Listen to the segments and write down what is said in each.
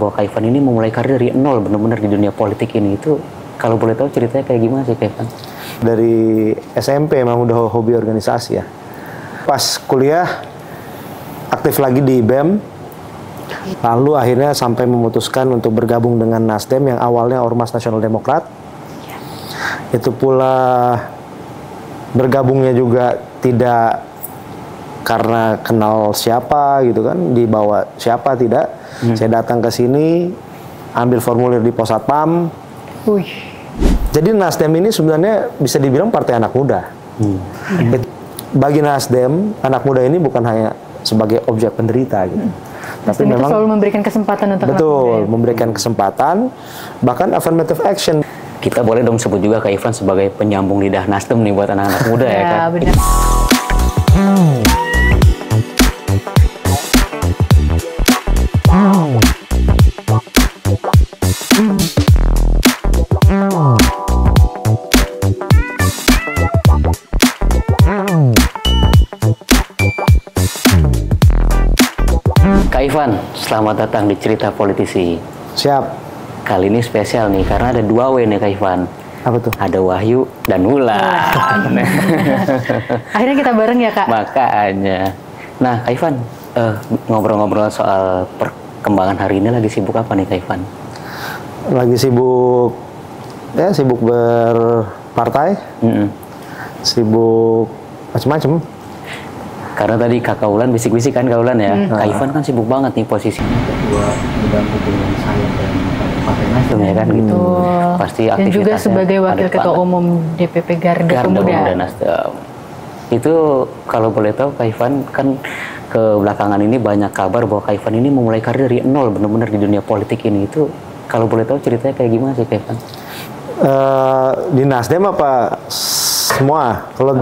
bahwa Kak Ivan ini memulai karir dari nol benar-benar di dunia politik ini. Itu kalau boleh tahu ceritanya kayak gimana sih Kak Ivan? Dari SMP emang udah hobi organisasi ya. Pas kuliah aktif lagi di BEM, lalu akhirnya sampai memutuskan untuk bergabung dengan Nasdem yang awalnya Ormas Nasional Demokrat. Itu pula bergabungnya juga tidak karena kenal siapa gitu kan, dibawa siapa tidak. Saya datang ke sini, ambil formulir di Possatpam. Jadi Nasdem ini sebenarnya bisa dibilang partai anak muda. Bagi Nasdem, anak muda ini bukan hanya sebagai objek penderita gitu. Tapi memang selalu memberikan kesempatan untuk memberikan kesempatan, bahkan affirmative action. Kita boleh dong sebut juga Kak Ivan sebagai penyambung lidah Nasdem nih buat anak-anak muda ya kan? Benar. Kak Ivan, selamat datang di Cerita Politisi. Siap. Kali ini spesial nih, karena ada 2 W nih Kak Ivan. Apa tuh? Ada Wahyu dan Wulan. Akhirnya kita bareng ya Kak? Makanya. Nah Kak Ivan, ngobrol-ngobrol soal perkembangan hari ini lagi sibuk apa nih Kak Ivan? Lagi sibuk, ya sibuk berpartai, sibuk macam-macam. Karena tadi Kakak Wulan bisik-bisik kan Kak Wulan ya, Kak Ivan kan sibuk banget nih posisinya ketua bidang hubungan saya dan Partai Nasdem ya kan gitu. Pasti Dan aktivitasnya juga sebagai wakil ketua umum DPP Garda Pemuda Nasdem. Itu kalau boleh tahu Kak Ivan kan ke belakangan ini banyak kabar bahwa Kak Ivan ini memulai karir dari nol benar-benar di dunia politik ini. Itu kalau boleh tahu ceritanya kayak gimana sih Kak Ivan? Di Nasdem apa semua? Kalau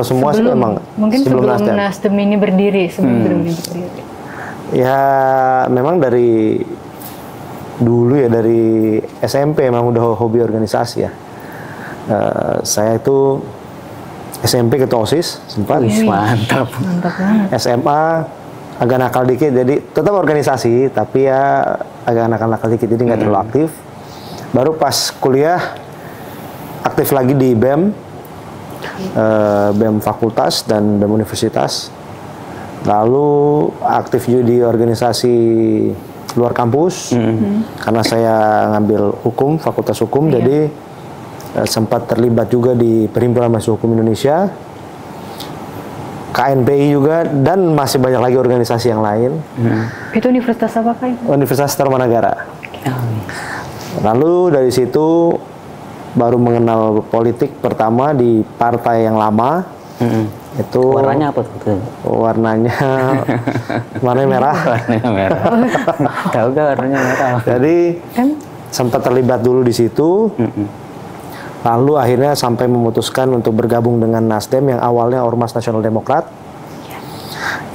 semua sih memang mungkin sebelum Nasdem ini berdiri, Ya memang dari dulu ya, dari SMP emang udah hobi organisasi ya. Saya itu SMP ketua OSIS sempat. Mantap. Mantap banget. SMA agak nakal dikit, jadi tetap organisasi tapi ya agak nakal dikit, jadi nggak terlalu aktif. Baru pas kuliah aktif lagi di BEM, BEM fakultas dan BEM universitas. Lalu aktif juga di organisasi luar kampus, karena saya ngambil hukum, fakultas hukum, jadi sempat terlibat juga di Perhimpunan Mahasiswa Hukum Indonesia, KNPI juga, dan masih banyak lagi organisasi yang lain. Itu universitas apa Kak? Universitas Tarumanagara. Lalu dari situ baru mengenal politik pertama di partai yang lama. Itu warnanya apa tuh? Warnanya merah. Warnanya merah. Tahu gak warnanya merah? Jadi sempat terlibat dulu di situ. Lalu akhirnya sampai memutuskan untuk bergabung dengan Nasdem yang awalnya Ormas Nasional Demokrat.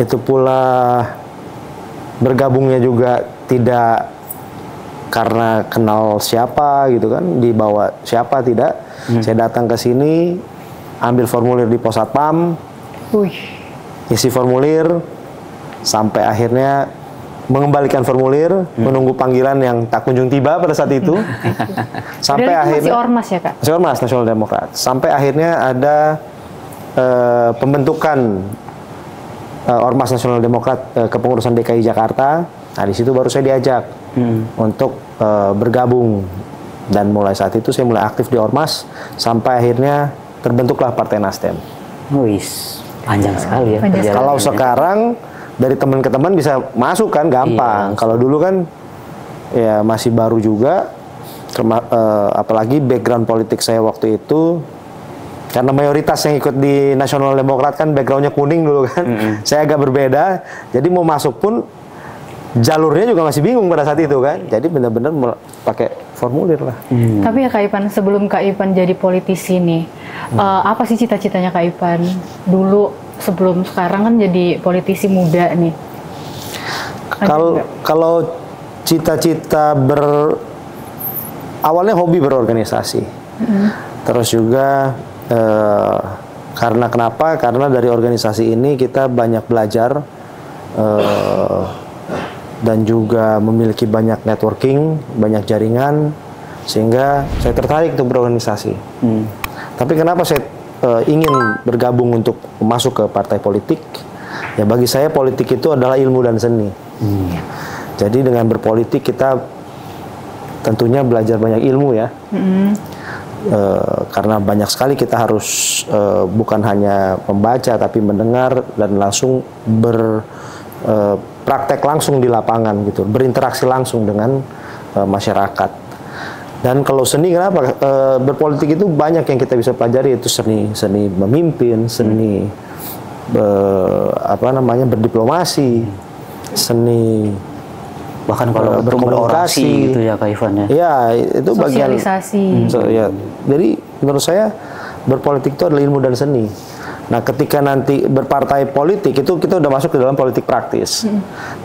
Itu pula bergabungnya juga tidak karena kenal siapa gitu kan, dibawa siapa tidak. Saya datang ke sini, ambil formulir di Possatpam, isi formulir, sampai akhirnya mengembalikan formulir, menunggu panggilan yang tak kunjung tiba pada saat itu. Sampai akhirnya masih Ormas ya Kak? Masih Ormas Nasional Demokrat. Sampai akhirnya ada pembentukan Ormas Nasional Demokrat kepengurusan DKI Jakarta. Nah di situ baru saya diajak untuk bergabung, dan mulai saat itu saya mulai aktif di Ormas sampai akhirnya terbentuklah Partai Nasdem. Wis, panjang sekali ya. Kalau sekarang dari teman ke teman bisa masuk kan gampang. Kalau dulu kan ya masih baru juga, apalagi background politik saya waktu itu karena mayoritas yang ikut di Nasional Demokrat kan backgroundnya kuning dulu kan. Saya agak berbeda, jadi mau masuk pun jalurnya juga masih bingung pada saat itu kan. Jadi benar-benar pakai formulir lah. Tapi ya Kak Ivan, sebelum Kak Ivan jadi politisi nih, apa sih cita-citanya Kak Ivan dulu sebelum sekarang kan jadi politisi muda nih? Kalau cita-cita awalnya hobi berorganisasi, terus juga karena kenapa? Karena dari organisasi ini kita banyak belajar dan juga memiliki banyak networking, banyak jaringan, sehingga saya tertarik untuk berorganisasi. Tapi kenapa saya ingin bergabung untuk masuk ke partai politik? Ya bagi saya politik itu adalah ilmu dan seni. Jadi dengan berpolitik kita tentunya belajar banyak ilmu ya. Karena banyak sekali kita harus bukan hanya membaca tapi mendengar dan langsung berpraktek langsung di lapangan gitu, berinteraksi langsung dengan masyarakat. Dan kalau seni, kenapa berpolitik itu banyak yang kita bisa pelajari, itu seni memimpin, seni berdiplomasi, seni bahkan kalau berkomunikasi gitu ya Kak Ivan ya. Ya, itu bagian sosialisasi. Ya. Jadi menurut saya berpolitik itu adalah ilmu dan seni. Nah, ketika nanti berpartai politik itu kita udah masuk ke dalam politik praktis.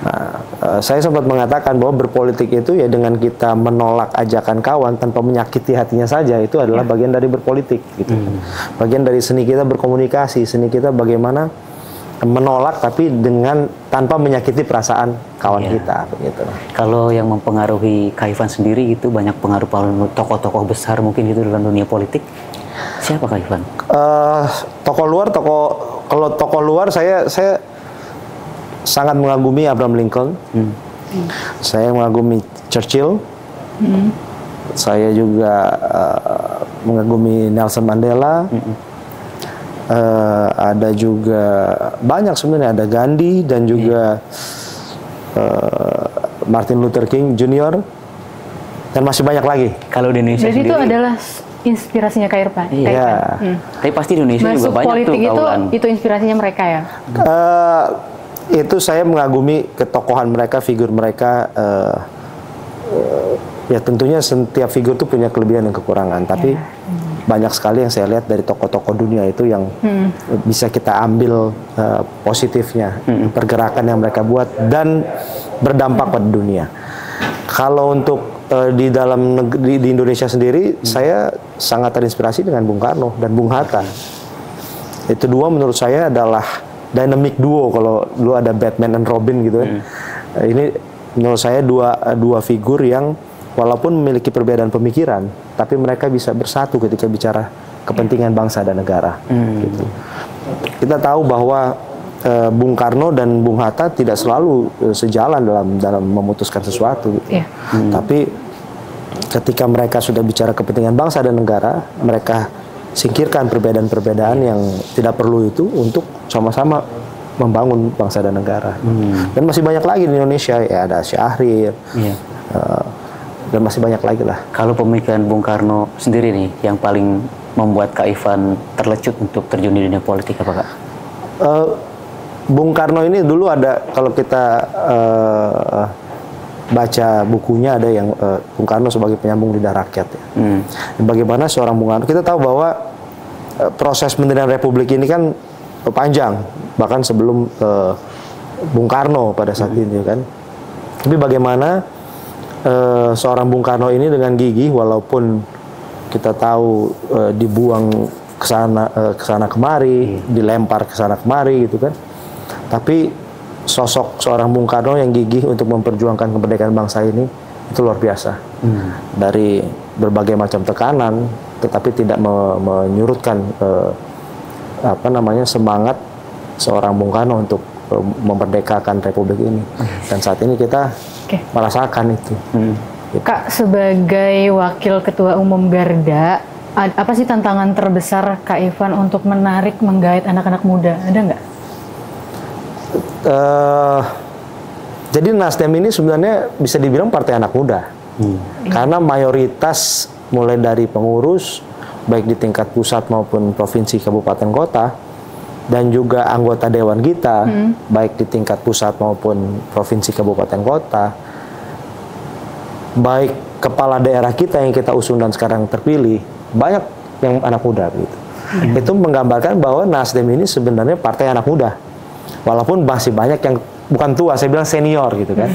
Nah, saya sempat mengatakan bahwa berpolitik itu ya dengan kita menolak ajakan kawan tanpa menyakiti hatinya saja, itu adalah bagian dari berpolitik gitu. Bagian dari seni kita berkomunikasi, seni kita bagaimana menolak tapi dengan tanpa menyakiti perasaan kawan kita begitu. Kalau yang mempengaruhi Kak Ivan sendiri itu banyak pengaruh tokoh-tokoh besar mungkin itu dalam dunia politik. Siapa Kak Ivan? Kalau tokoh luar saya sangat mengagumi Abraham Lincoln. Saya mengagumi Churchill. Saya juga mengagumi Nelson Mandela. Ada juga banyak sebenarnya, ada Gandhi dan juga Martin Luther King Jr. dan masih banyak lagi. Kalau di Indonesia jadi sendiri itu adalah inspirasinya Kak Irfan. Iya. Tapi pasti di Indonesia Masuk juga banyak tuh politik kawan. itu inspirasinya mereka ya. Itu saya mengagumi ketokohan mereka, figur mereka. Ya tentunya setiap figur itu punya kelebihan dan kekurangan, tapi banyak sekali yang saya lihat dari tokoh-tokoh dunia itu yang bisa kita ambil positifnya, pergerakan yang mereka buat dan berdampak pada dunia. Kalau untuk di dalam negeri, di Indonesia sendiri, saya sangat terinspirasi dengan Bung Karno dan Bung Hatta. Itu dua menurut saya adalah dynamic duo, kalau dulu ada Batman and Robin gitu kan. Ini menurut saya dua figur yang walaupun memiliki perbedaan pemikiran, tapi mereka bisa bersatu ketika bicara kepentingan bangsa dan negara. Gitu. Kita tahu bahwa Bung Karno dan Bung Hatta tidak selalu sejalan dalam memutuskan sesuatu. Gitu. Tapi ketika mereka sudah bicara kepentingan bangsa dan negara, mereka singkirkan perbedaan-perbedaan yang tidak perlu itu untuk sama-sama membangun bangsa dan negara. Dan masih banyak lagi di Indonesia, ya ada Syahrir. Dan masih banyak lagi lah. Kalau pemikiran Bung Karno sendiri nih, yang paling membuat Kak Ivan terlecut untuk terjun di dunia politik apa Kak? Bung Karno ini dulu ada, kalau kita baca bukunya ada yang Bung Karno sebagai penyambung lidah rakyat. Ya. Bagaimana seorang Bung Karno, kita tahu bahwa proses pendirian Republik ini kan panjang, bahkan sebelum Bung Karno pada saat ini kan. Tapi bagaimana seorang Bung Karno ini dengan gigih, walaupun kita tahu dibuang ke sana kemari, dilempar ke sana kemari gitu kan. Tapi sosok seorang Bung Karno yang gigih untuk memperjuangkan kemerdekaan bangsa ini itu luar biasa. Dari berbagai macam tekanan, tetapi tidak menyurutkan semangat seorang Bung Karno untuk memerdekakan Republik ini. Dan saat ini kita merasakan itu. Kak, sebagai Wakil Ketua Umum Garda, apa sih tantangan terbesar Kak Ivan untuk menarik, menggait anak-anak muda? Ada nggak? Jadi Nasdem ini sebenarnya bisa dibilang partai anak muda. Karena mayoritas mulai dari pengurus, baik di tingkat pusat maupun provinsi, kabupaten, kota, dan juga anggota dewan kita, baik di tingkat pusat maupun provinsi, kabupaten, kota, baik kepala daerah kita yang kita usung dan sekarang terpilih, banyak yang anak muda gitu. Itu menggambarkan bahwa Nasdem ini sebenarnya partai anak muda, walaupun masih banyak yang bukan tua, saya bilang senior gitu kan,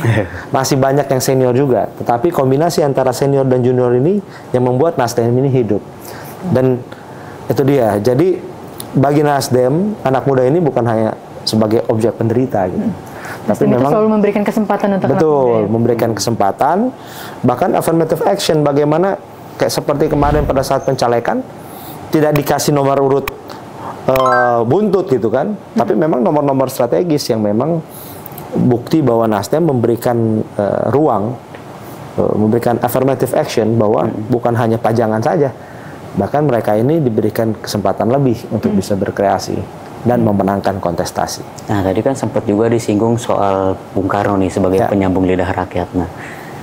masih banyak yang senior juga. Tetapi kombinasi antara senior dan junior ini yang membuat Nasdem ini hidup. Dan itu dia. Jadi bagi Nasdem, anak muda ini bukan hanya sebagai objek penderita gitu. Nasdem itu selalu memberikan kesempatan untuk anak muda. Betul, memberikan kesempatan, bahkan affirmative action, bagaimana kayak seperti kemarin pada saat pencalekan tidak dikasih nomor urut buntut gitu kan, tapi memang nomor-nomor strategis yang memang bukti bahwa Nasdem memberikan ruang, memberikan affirmative action bahwa bukan hanya pajangan saja, bahkan mereka ini diberikan kesempatan lebih untuk bisa berkreasi dan memenangkan kontestasi. Nah, tadi kan sempat juga disinggung soal Bung Karno nih sebagai penyambung lidah rakyat. Nah,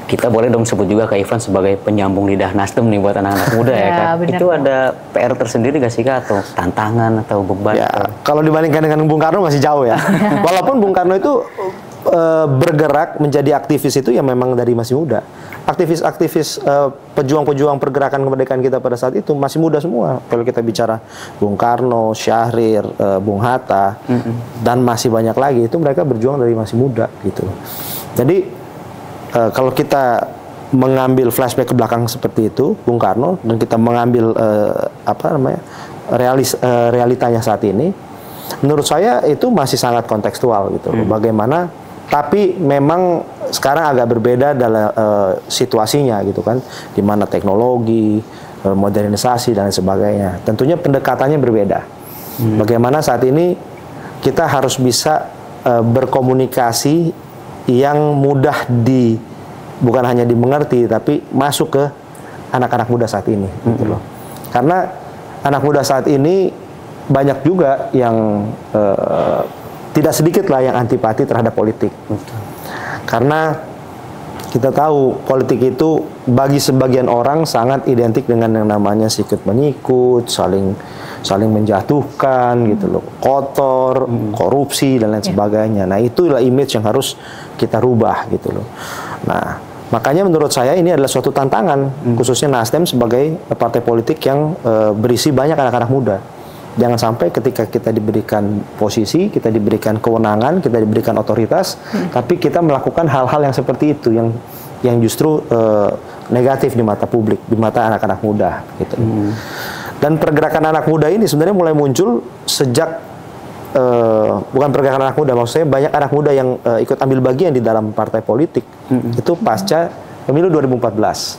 kita boleh dong sebut juga Kak Ivan sebagai penyambung lidah Nasdem nih buat anak-anak muda ya kan? Bener. Itu ada PR tersendiri gak sih Kak? Atau tantangan atau beban? Ya, kalau dibandingkan dengan Bung Karno masih jauh ya. Walaupun Bung Karno itu bergerak menjadi aktivis itu ya memang dari masih muda. Aktivis-aktivis pejuang-pejuang pergerakan kemerdekaan kita pada saat itu masih muda semua. Kalau kita bicara Bung Karno, Syahrir, Bung Hatta, dan masih banyak lagi, itu mereka berjuang dari masih muda gitu. Jadi kalau kita mengambil flashback ke belakang seperti itu, Bung Karno, dan kita mengambil realitanya saat ini, menurut saya itu masih sangat kontekstual gitu. Bagaimana, tapi memang sekarang agak berbeda dalam situasinya gitu kan, di mana teknologi, modernisasi dan sebagainya. Tentunya pendekatannya berbeda. Bagaimana saat ini kita harus bisa berkomunikasi yang mudah bukan hanya dimengerti tapi masuk ke anak-anak muda saat ini gitu loh. Karena anak muda saat ini banyak juga yang tidak sedikit lah yang antipati terhadap politik. Karena kita tahu politik itu bagi sebagian orang sangat identik dengan yang namanya sikut menyikut, saling menjatuhkan gitu loh, kotor, korupsi dan lain sebagainya. Nah, itulah image yang harus kita rubah gitu loh. Nah, makanya menurut saya ini adalah suatu tantangan, khususnya Nasdem sebagai partai politik yang berisi banyak anak-anak muda. Jangan sampai ketika kita diberikan posisi, kita diberikan kewenangan, kita diberikan otoritas, tapi kita melakukan hal-hal yang seperti itu, yang justru negatif di mata publik, di mata anak-anak muda gitu. Dan pergerakan anak muda ini sebenarnya mulai muncul sejak bukan pergerakan anak muda, maksudnya banyak anak muda yang ikut ambil bagian di dalam partai politik. Itu pasca pemilu 2014.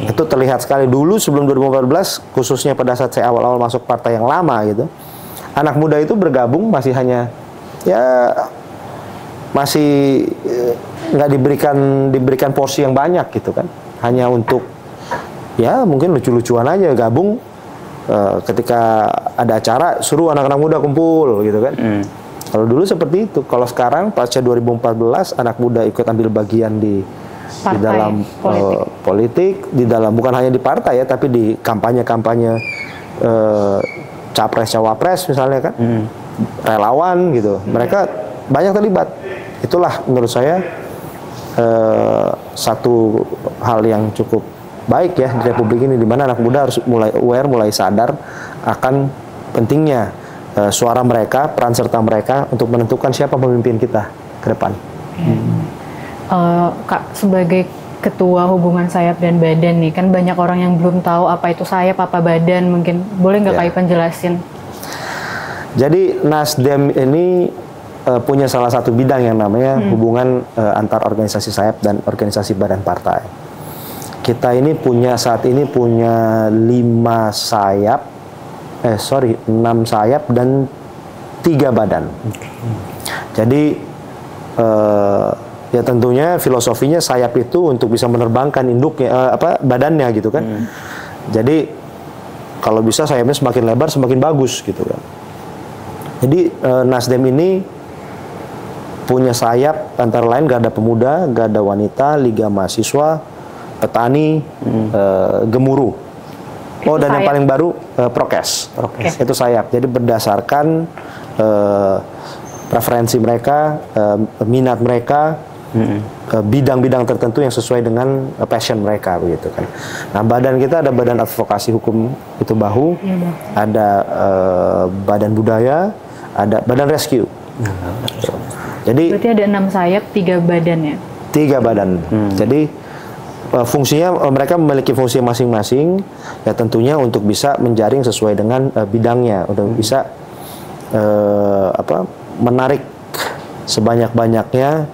Itu terlihat sekali dulu sebelum 2014, khususnya pada saat saya awal-awal masuk partai yang lama gitu. Anak muda itu bergabung masih hanya masih nggak diberikan porsi yang banyak gitu kan. Hanya untuk mungkin lucu-lucuan aja gabung. Ketika ada acara suruh anak-anak muda kumpul gitu kan. Kalau dulu seperti itu. Kalau sekarang pasca 2014 anak muda ikut ambil bagian di dalam politik, di dalam bukan hanya di partai ya, tapi di kampanye-kampanye capres cawapres misalnya kan, relawan gitu. Mereka banyak terlibat. Itulah menurut saya satu hal yang cukup baik ya di Republik ini, di mana anak muda harus mulai aware, mulai sadar akan pentingnya suara mereka, peran serta mereka untuk menentukan siapa pemimpin kita ke depan. Kak, sebagai ketua hubungan sayap dan badan nih, kan banyak orang yang belum tahu apa itu sayap, apa badan, mungkin boleh nggak Kak Ivan jelasin? Jadi Nasdem ini punya salah satu bidang yang namanya hubungan antar organisasi sayap dan organisasi badan partai. Kita ini saat ini punya 6 sayap dan 3 badan. Jadi ya tentunya filosofinya sayap itu untuk bisa menerbangkan induknya, badannya gitu kan. Jadi kalau bisa sayapnya semakin lebar semakin bagus gitu kan. Jadi Nasdem ini punya sayap antara lain Garda Pemuda, Garda Wanita, Liga Mahasiswa, Petani, Gemuruh. Oh, dan yang paling baru Prokes. Itu sayap. Jadi berdasarkan preferensi mereka, minat mereka, bidang-bidang tertentu yang sesuai dengan passion mereka begitu kan. Nah, badan kita ada Badan Advokasi Hukum itu Bahu, ada Badan Budaya, ada Badan Rescue. Jadi berarti ada 6 sayap, 3 badan ya? 3 badan. Jadi fungsinya mereka memiliki fungsi masing-masing ya, tentunya untuk bisa menjaring sesuai dengan bidangnya, untuk bisa menarik sebanyak-banyaknya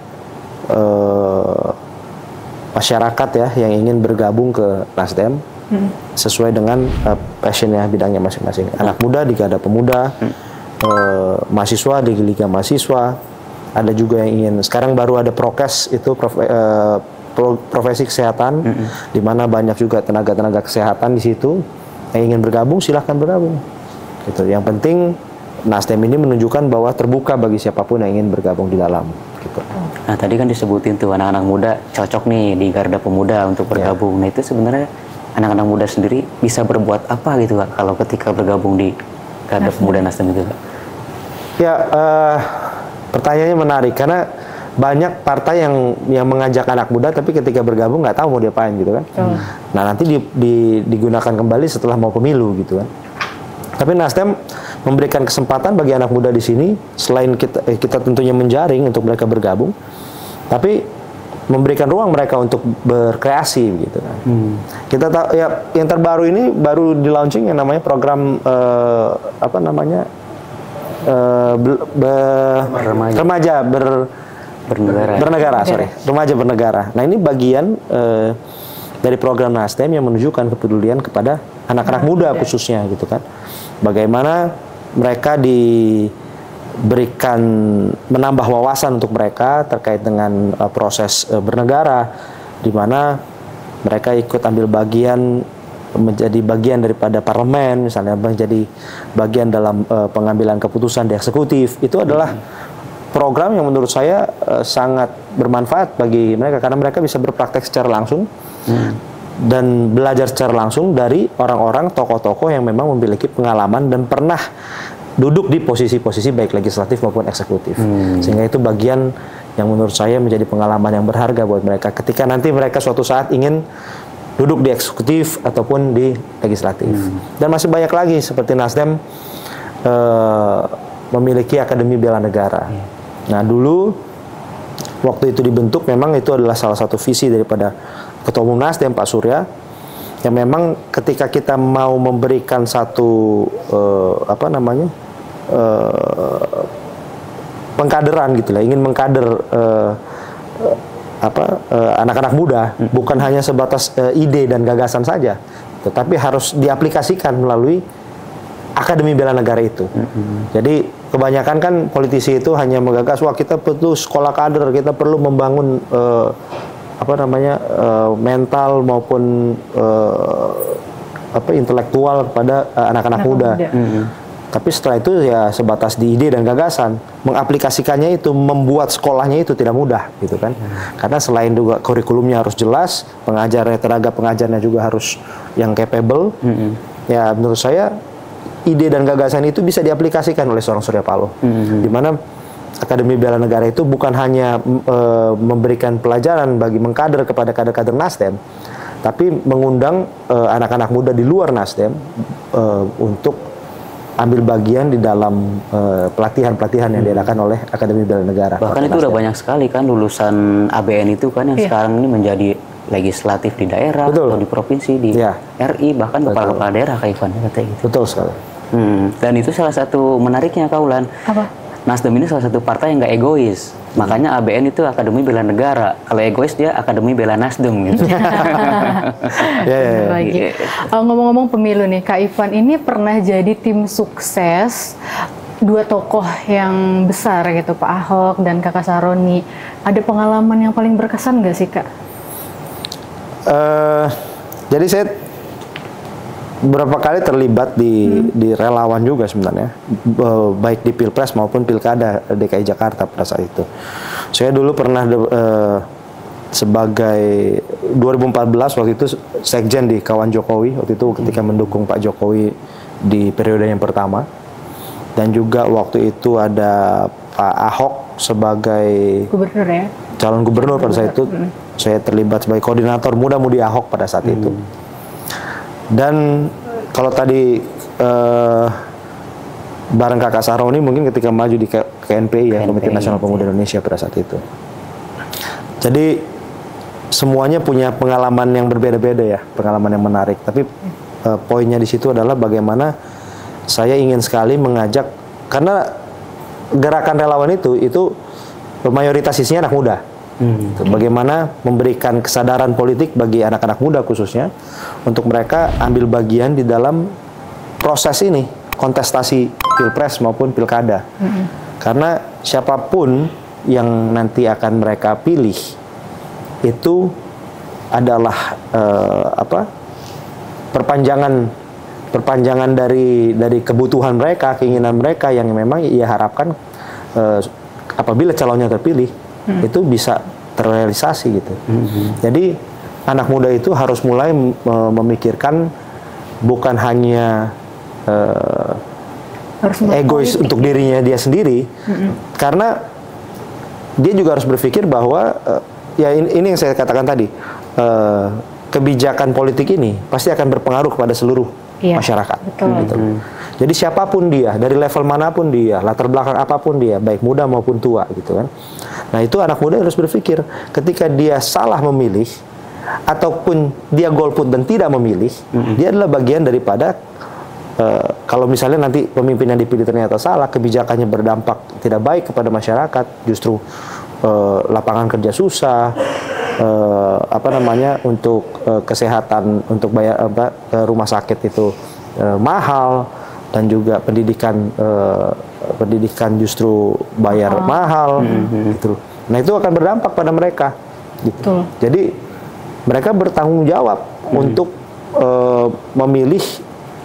masyarakat ya yang ingin bergabung ke Nasdem sesuai dengan passionnya, bidangnya masing-masing. Anak muda di Garda Pemuda, mahasiswa di Liga Mahasiswa, ada juga yang ingin. Sekarang baru ada prokes itu profesi kesehatan, di mana banyak juga tenaga-tenaga kesehatan di situ yang ingin bergabung, silahkan bergabung. Gitu. Yang penting Nasdem ini menunjukkan bahwa terbuka bagi siapapun yang ingin bergabung di dalam. Gitu. Nah tadi kan disebutin tuh anak-anak muda cocok nih di Garda Pemuda untuk bergabung. Nah itu sebenarnya anak-anak muda sendiri bisa berbuat apa gitu Kak kalau ketika bergabung di Garda Pemuda Nasdem itu Kak? Ya, pertanyaannya menarik karena banyak partai yang mengajak anak muda tapi ketika bergabung nggak tahu mau diapain gitu kan. Nah nanti digunakan kembali setelah mau pemilu gitu kan. Tapi Nasdem memberikan kesempatan bagi anak muda di sini, selain kita tentunya menjaring untuk mereka bergabung, tapi memberikan ruang mereka untuk berkreasi gitu kan. Kita tahu ya yang terbaru ini baru di launching yang namanya program remaja bernegara, remaja bernegara. Nah ini bagian dari program Nasdem yang menunjukkan kepedulian kepada anak-anak muda khususnya gitu kan. Bagaimana mereka diberikan menambah wawasan untuk mereka terkait dengan proses bernegara, di mana mereka ikut ambil bagian, menjadi bagian daripada parlemen, misalnya menjadi bagian dalam pengambilan keputusan di eksekutif. Itu adalah program yang menurut saya sangat bermanfaat bagi mereka karena mereka bisa berpraktek secara langsung dan belajar secara langsung dari orang-orang tokoh-tokoh yang memang memiliki pengalaman dan pernah duduk di posisi-posisi baik legislatif maupun eksekutif. Sehingga itu bagian yang menurut saya menjadi pengalaman yang berharga buat mereka ketika nanti mereka suatu saat ingin duduk di eksekutif ataupun di legislatif. Dan masih banyak lagi seperti Nasdem memiliki Akademi Bela Negara. Nah dulu waktu itu dibentuk memang itu adalah salah satu visi daripada Ketua Umum Nasdem Pak Surya, yang memang ketika kita mau memberikan satu pengkaderan gitu lah, ingin mengkader anak-anak muda, bukan hanya sebatas ide dan gagasan saja, tetapi harus diaplikasikan melalui Akademi Bela Negara itu. Jadi kebanyakan kan politisi itu hanya menggagas, wah kita perlu sekolah kader, kita perlu membangun mental maupun intelektual kepada anak-anak muda. Tapi setelah itu ya sebatas di ide dan gagasan, mengaplikasikannya itu, membuat sekolahnya itu tidak mudah gitu kan. Karena selain juga kurikulumnya harus jelas, tenaga pengajarnya juga harus yang capable. Ya menurut saya ide dan gagasan itu bisa diaplikasikan oleh seorang Surya Paloh. Di mana Akademi Bela Negara itu bukan hanya memberikan pelajaran bagi mengkader kepada kader-kader Nasdem, tapi mengundang anak-anak muda di luar Nasdem untuk ambil bagian di dalam pelatihan-pelatihan yang diadakan oleh Akademi Bela Negara. Bahkan itu udah banyak sekali kan lulusan ABN itu kan yang sekarang ini menjadi legislatif di daerah atau di provinsi, di RI, bahkan kepala-kepala daerah Kak Ivan katanya gitu. Betul sekali. Dan itu salah satu menariknya Kak Ulan. Apa? Nasdem ini salah satu partai yang nggak egois. Makanya ABN itu Akademi Bela Negara. Kalau egois dia Akademi Bela Nasdem gitu. Ngomong-ngomong pemilu nih, Kak Ivan ini pernah jadi tim sukses dua tokoh yang besar gitu, Pak Ahok dan Kakak Saroni. Ada pengalaman yang paling berkesan nggak sih Kak? Jadi saya beberapa kali terlibat di relawan juga sebenarnya, baik di Pilpres maupun Pilkada DKI Jakarta pada saat itu. Saya dulu pernah sebagai 2014 waktu itu sekjen di Kawan Jokowi, waktu itu ketika mendukung Pak Jokowi di periode yang pertama. Dan juga waktu itu ada Pak Ahok sebagai gubernur ya? Calon gubernur pada saat itu. Saya terlibat sebagai koordinator muda-mudi Ahok pada saat itu. Dan kalau tadi bareng Kakak Saroni mungkin ketika maju di KNPI ya, Komite Nasional Pemuda Indonesia pada saat itu. Jadi semuanya punya pengalaman yang berbeda-beda ya, pengalaman yang menarik. Tapi poinnya di situ adalah bagaimana saya ingin sekali mengajak, karena gerakan relawan itu mayoritas isinya anak muda. Bagaimana memberikan kesadaran politik bagi anak-anak muda khususnya untuk mereka ambil bagian di dalam proses ini, kontestasi pilpres maupun pilkada. Karena siapapun yang nanti akan mereka pilih itu adalah perpanjangan dari kebutuhan mereka, keinginan mereka yang memang ia harapkan apabila calonnya terpilih itu bisa terrealisasi gitu. Jadi anak muda itu harus mulai memikirkan bukan hanya egois untuk dirinya dia sendiri, karena dia juga harus berpikir bahwa ya ini yang saya katakan tadi, kebijakan politik ini pasti akan berpengaruh kepada seluruh masyarakat. Gitu. Jadi siapapun dia, dari level manapun dia, latar belakang apapun dia, baik muda maupun tua, gitu kan. Nah itu anak muda harus berpikir, ketika dia salah memilih, ataupun dia golput dan tidak memilih, dia adalah bagian daripada kalau misalnya nanti pemimpin yang dipilih ternyata salah, kebijakannya berdampak tidak baik kepada masyarakat, justru lapangan kerja susah, untuk kesehatan, untuk bayar rumah sakit itu mahal, dan juga pendidikan justru bayar mahal, gitu. Nah itu akan berdampak pada mereka, gitu. Jadi mereka bertanggung jawab untuk memilih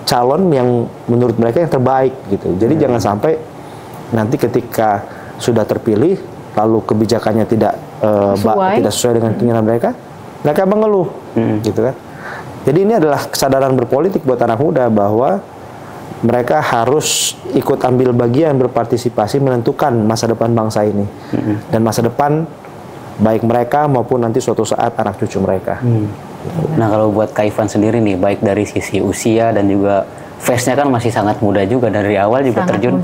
calon yang menurut mereka yang terbaik, gitu. Jadi jangan sampai nanti ketika sudah terpilih lalu kebijakannya tidak sesuai dengan keinginan mereka mengeluh, gitu kan. Jadi ini adalah kesadaran berpolitik buat anak muda bahwa mereka harus ikut ambil bagian, berpartisipasi menentukan masa depan bangsa ini dan masa depan baik mereka maupun nanti suatu saat anak cucu mereka. Nah kalau buat Kak Ivan sendiri nih, baik dari sisi usia dan juga face-nya kan masih sangat muda juga, dari awal juga sangat terjun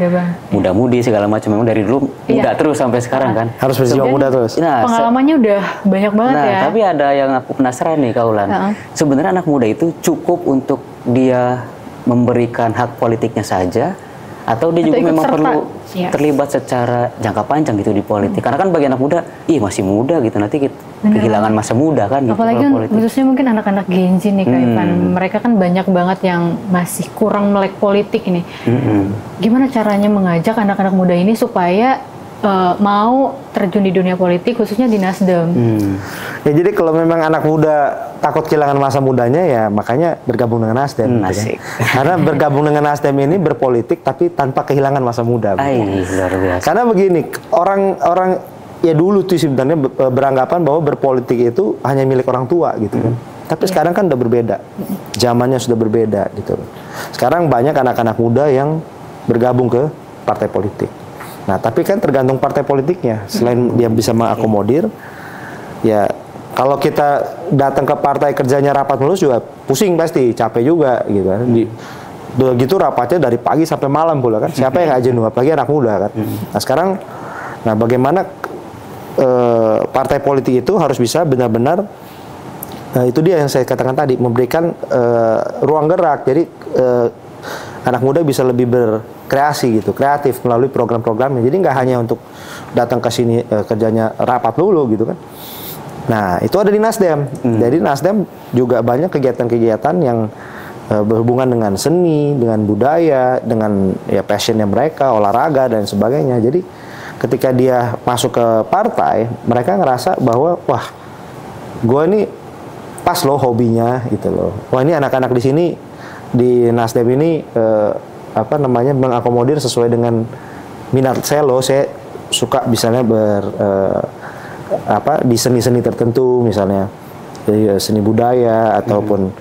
muda-mudi segala macam, memang dari dulu muda terus sampai sekarang kan. Harus berjiwa muda terus. Nah, pengalamannya udah banyak banget ya. Tapi ada yang aku penasaran nih Kak Ulan. Sebenarnya anak muda itu cukup untuk dia memberikan hak politiknya saja, atau dia juga memang perlu terlibat secara jangka panjang gitu di politik? Karena kan bagi anak muda, masih muda gitu, nanti kita kehilangan masa muda kan. Apalagi gitu, khususnya mungkin anak-anak Gen Z nih Kak Ivan, mereka kan banyak banget yang masih kurang melek politik ini. Gimana caranya mengajak anak-anak muda ini supaya mau terjun di dunia politik, khususnya di Nasdem? Ya jadi kalau memang anak muda takut kehilangan masa mudanya, ya makanya bergabung dengan Nasdem. Gitu kan? Karena bergabung dengan Nasdem ini berpolitik tapi tanpa kehilangan masa muda. Luar biasa. Karena begini, orang ya dulu tuh sebenarnya beranggapan bahwa berpolitik itu hanya milik orang tua gitu kan. Tapi sekarang kan udah berbeda, zamannya sudah berbeda gitu. Sekarang banyak anak-anak muda yang bergabung ke partai politik. Nah, tapi kan tergantung partai politiknya. Selain dia bisa mengakomodir, ya kalau kita datang ke partai kerjanya rapat mulus juga pusing pasti, capek juga gitu kan. Gitu rapatnya dari pagi sampai malam pula kan. Siapa yang nggak jenuh, apalagi anak muda kan. Nah, sekarang bagaimana partai politik itu harus bisa benar-benar itu dia yang saya katakan tadi, memberikan ruang gerak. Jadi anak muda bisa lebih berkreasi gitu, kreatif melalui program-programnya. Jadi nggak hanya untuk datang ke sini kerjanya rapat dulu gitu kan. Nah, itu ada di Nasdem. Jadi Nasdem juga banyak kegiatan-kegiatan yang berhubungan dengan seni, dengan budaya, dengan ya passionnya mereka, olahraga dan sebagainya. Jadi ketika dia masuk ke partai, mereka ngerasa bahwa wah, gue ini pas loh hobinya gitu loh. Wah, ini anak-anak di sini di Nasdem ini mengakomodir sesuai dengan minat saya loh. Saya suka misalnya di seni-seni tertentu, misalnya seni budaya ataupun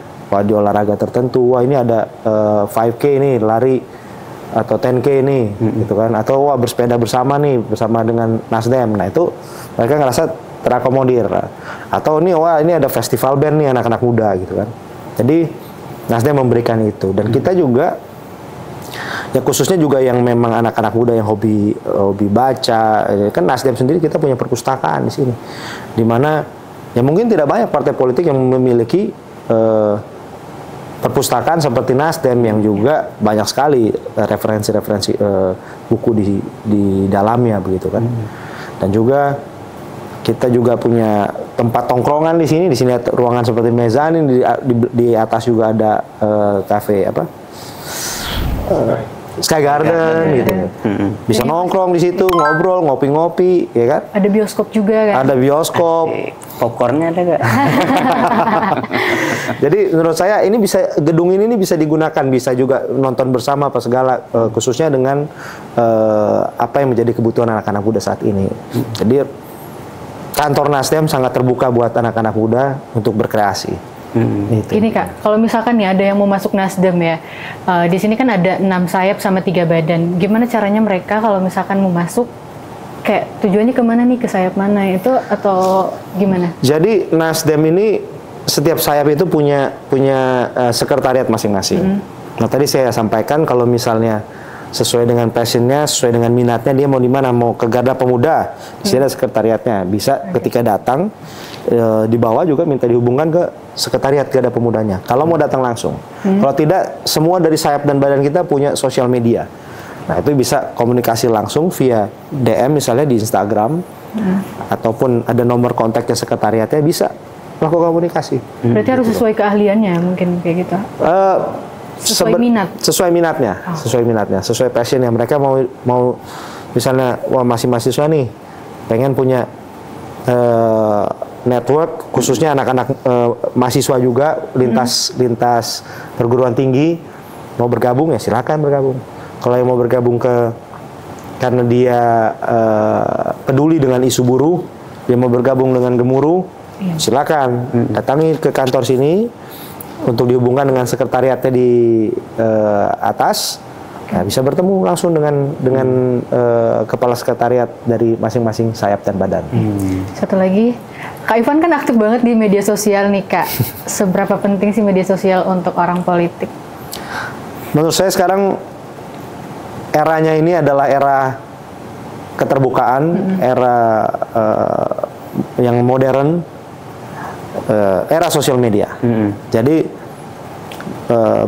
di olahraga tertentu. Wah, ini ada 5K nih, lari atau 10K nih gitu kan, atau wah bersepeda bersama nih bersama dengan Nasdem. Nah, itu mereka ngerasa terakomodir. Atau ini ada festival band nih anak-anak muda gitu kan. Jadi Nasdem memberikan itu, dan kita juga ya khususnya juga yang memang anak-anak muda yang hobi baca, kan Nasdem sendiri kita punya perpustakaan di sini, di mana ya mungkin tidak banyak partai politik yang memiliki perpustakaan seperti Nasdem yang juga banyak sekali referensi buku di dalamnya begitu kan. Dan juga kita juga punya tempat tongkrongan di sini. Di sini ada ruangan seperti mezanin, di atas juga ada cafe apa? Sky Garden gitu. Bisa nongkrong di situ, ngobrol, ngopi-ngopi, ya kan? Ada bioskop juga kan? Ada bioskop. Popcornnya ada nggak? Jadi menurut saya ini gedung ini bisa digunakan, bisa juga nonton bersama apa segala, khususnya dengan apa yang menjadi kebutuhan anak-anak muda saat ini. Jadi kantor Nasdem sangat terbuka buat anak-anak muda untuk berkreasi. Gitu. Ini Kak, kalau misalkan nih ada yang mau masuk Nasdem ya, di sini kan ada 6 sayap sama 3 badan. Gimana caranya mereka kalau misalkan mau masuk, kayak tujuannya kemana nih, ke sayap mana itu atau gimana? Jadi Nasdem ini setiap sayap itu punya sekretariat masing-masing. Nah tadi saya sampaikan kalau misalnya sesuai dengan passionnya, sesuai dengan minatnya, dia mau di mana, mau ke Garda Pemuda, di sini ada sekretariatnya. Bisa ketika datang di bawah juga minta dihubungkan ke sekretariat Garda Pemudanya. Kalau mau datang langsung, kalau tidak, semua dari sayap dan badan kita punya sosial media. Nah itu bisa komunikasi langsung via DM misalnya di Instagram, ataupun ada nomor kontaknya sekretariatnya, bisa melakukan komunikasi. Berarti harus sesuai keahliannya mungkin kayak gitu. Sesuai minat. Sesuai minatnya, sesuai minatnya, sesuai passionnya. Mereka mau misalnya, wah masih mahasiswa nih, pengen punya network, khususnya anak-anak mahasiswa juga lintas perguruan tinggi, mau bergabung ya silakan bergabung. Kalau yang mau bergabung karena dia peduli dengan isu buruh, dia mau bergabung dengan gemuruh, silakan datangi ke kantor sini untuk dihubungkan dengan sekretariatnya di atas. Nah, bisa bertemu langsung dengan kepala sekretariat dari masing-masing sayap dan badan. Satu lagi, Kak Ivan kan aktif banget di media sosial nih Kak. Seberapa penting sih media sosial untuk orang politik? Menurut saya sekarang eranya ini adalah era keterbukaan, era yang modern, era sosial media. Jadi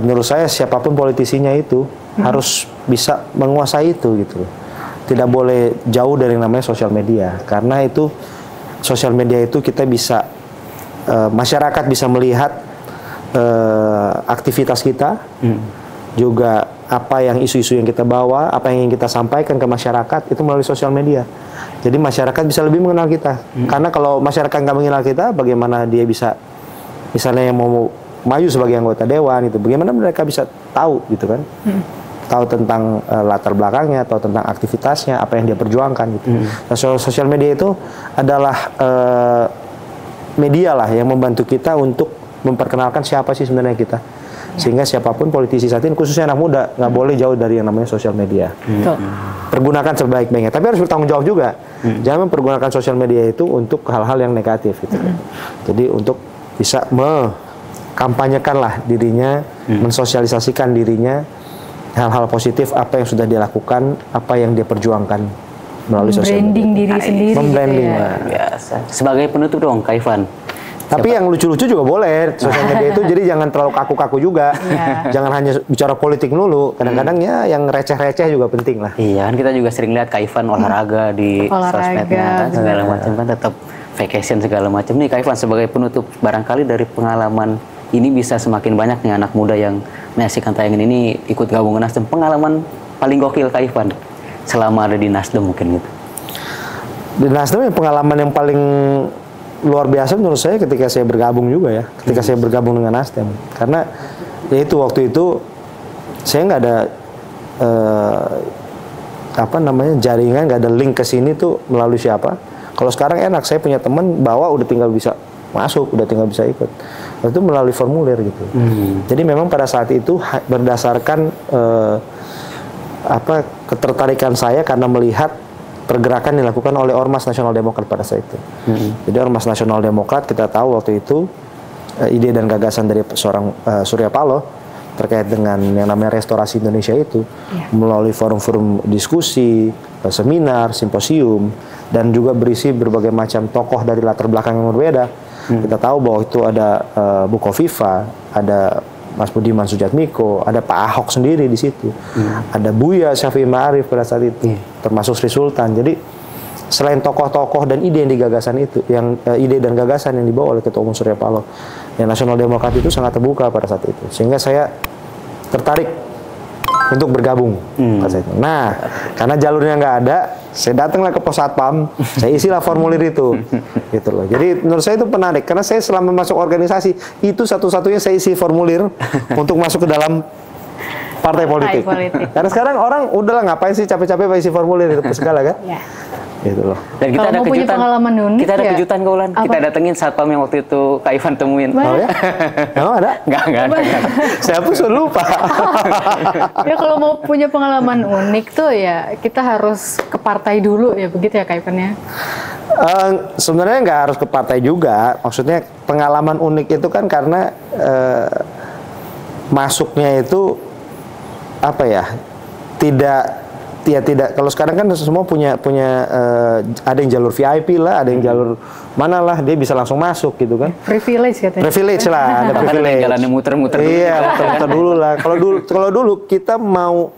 menurut saya siapapun politisinya itu harus bisa menguasai itu gitu. Tidak boleh jauh dari yang namanya sosial media, karena itu sosial media itu kita bisa masyarakat bisa melihat aktivitas kita, juga apa yang isu-isu yang kita bawa, apa yang ingin kita sampaikan ke masyarakat itu melalui sosial media. Jadi masyarakat bisa lebih mengenal kita. Karena kalau masyarakat nggak mengenal kita, bagaimana dia bisa, misalnya yang mau maju sebagai anggota dewan itu, bagaimana mereka bisa tahu gitu kan? Tahu tentang latar belakangnya, tahu tentang aktivitasnya, apa yang dia perjuangkan gitu. Nah, sosial media itu adalah media lah yang membantu kita untuk memperkenalkan siapa sih sebenarnya kita. Sehingga siapapun politisi saat ini, khususnya anak muda, nggak boleh jauh dari yang namanya sosial media. Pergunakan sebaik-baiknya, tapi harus bertanggung jawab juga. Jangan mempergunakan sosial media itu untuk hal-hal yang negatif gitu. Jadi untuk bisa mengkampanyekan lah dirinya, mensosialisasikan dirinya, hal-hal positif apa yang sudah dia lakukan, apa yang dia perjuangkan melalui sosial media. Branding diri sendiri. Membranding gitu ya. biasa. Sebagai penutup dong, Kak Ivan. Tapi yang lucu-lucu juga boleh sosial media itu, jadi jangan terlalu kaku-kaku juga. Jangan hanya bicara politik dulu. Kadang-kadang ya yang receh-receh juga penting lah. Iya, kan kita juga sering lihat Kak Ivan olahraga di sosmednya kan, segala macam kan, tetap vacation segala macam. Nih Kak Ivan sebagai penutup, barangkali dari pengalaman ini bisa semakin banyak nih anak muda yang menyaksikan tayangan ini ikut gabung ke Nasdem. Pengalaman paling gokil Kak Ivan selama ada di Nasdem mungkin gitu. Di Nasdem pengalaman yang paling luar biasa menurut saya ketika saya bergabung juga ya, ketika saya bergabung dengan Nasdem. Karena ya itu waktu itu saya nggak ada jaringan, nggak ada link ke sini tuh melalui siapa. Kalau sekarang enak, saya punya teman bawa udah tinggal bisa masuk, udah tinggal bisa ikut. Itu melalui formulir gitu. Jadi memang pada saat itu berdasarkan ketertarikan saya karena melihat pergerakan dilakukan oleh Ormas Nasional Demokrat pada saat itu. Jadi Ormas Nasional Demokrat, kita tahu waktu itu ide dan gagasan dari seorang Surya Paloh terkait dengan yang namanya restorasi Indonesia itu, melalui forum-forum diskusi, seminar, simposium, dan juga berisi berbagai macam tokoh dari latar belakang yang berbeda. Kita tahu bahwa itu ada Bukoviva, ada Mas Budiman Sujatmiko, ada Pak Ahok sendiri di situ, ada Buya Syafi'i Ma'arif pada saat itu, termasuk Sri Sultan. Jadi selain tokoh-tokoh dan ide yang digagasan itu, yang ide dan gagasan yang dibawa oleh Ketua Umum Surya Paloh, yang Nasional Demokrat itu sangat terbuka pada saat itu, sehingga saya tertarik untuk bergabung pada saat itu. Nah, karena jalurnya nggak ada, saya datanglah ke pos satpam, saya isilah formulir itu, gitu loh. Jadi menurut saya itu menarik, karena saya selama masuk organisasi itu satu-satunya saya isi formulir untuk masuk ke dalam partai politik. Karena sekarang orang udahlah ngapain sih capek-capek isi formulir itu segala kan? Ya. Gitu loh. Dan kita Kalau ada mau punya kejutan. pengalaman unik Kita ada ya? kejutan kok, Ulan. Kita datengin satpam yang waktu itu Kak Ivan temuin. Oh ya? Emang ada? Enggak ada. Saya pun sudah lupa. Ya kalau mau punya pengalaman unik tuh ya kita harus ke partai dulu ya, begitu ya Kak Ivan ya? Sebenarnya nggak harus ke partai juga. Maksudnya pengalaman unik itu kan karena masuknya itu apa ya? Tidak, kalau sekarang kan semua punya ada yang jalur VIP lah, ada yang jalur mana lah, dia bisa langsung masuk gitu kan. Privilege katanya. Privilege lah, ada Bahkan ada privilege. yang jalannya muter-muter dulu. Iya, muter-muter dulu lah. Kalau dulu kita mau,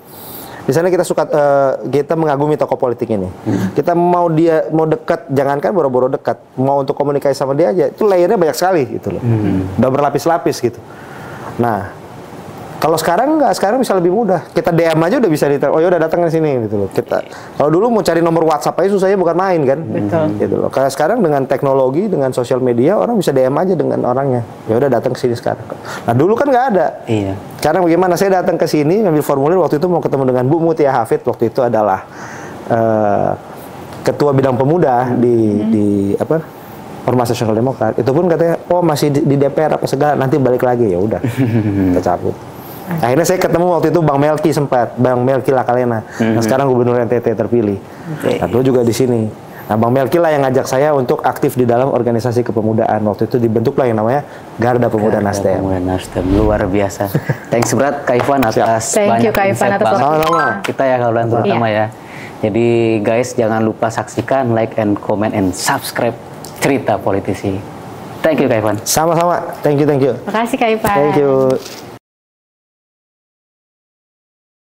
misalnya kita suka, kita mengagumi tokoh politik ini. Kita mau dekat, jangankan boro-boro dekat, mau untuk komunikasi sama dia aja, itu layernya banyak sekali gitu loh. Udah berlapis-lapis gitu. Nah, kalau sekarang enggak, sekarang bisa lebih mudah. Kita DM aja udah bisa oh ya udah datang ke sini gitu loh. Kalau dulu mau cari nomor WhatsApp aja susahnya bukan main kan. Betul. Gitu loh. Karena sekarang dengan teknologi, dengan sosial media, orang bisa DM aja dengan orangnya. Ya udah datang ke sini sekarang. Nah, dulu kan nggak ada. Iya. Karena bagaimana saya datang ke sini ngambil formulir, waktu itu mau ketemu dengan Bu Mutia Hafid, waktu itu adalah ketua bidang pemuda di apa? Ormas Nasional Demokrat. Itu pun katanya, "Oh, masih di DPR apa segala, nanti balik lagi." Ya udah. Kita cabut. Akhirnya saya ketemu waktu itu Bang Melki Bang Melki Lakalena. Nah, sekarang Gubernur NTT terpilih. Nah, dulu juga di sini. Nah, Bang Melki lah yang ngajak saya untuk aktif di dalam organisasi kepemudaan. Waktu itu dibentuklah yang namanya Garda Pemuda Nasdem. Pemuda Nasdem, luar biasa. Thanks berat Kak Ivan atas Thank you, banyak Kak Ivan, insight atas banget. Sama-sama. Kita ya Kak Ulan terutama ya. Jadi guys, jangan lupa saksikan, like and comment and subscribe Cerita Politisi. Thank you Kak Ivan. Sama-sama. Thank you. Makasih Kak Ivan. Thank you.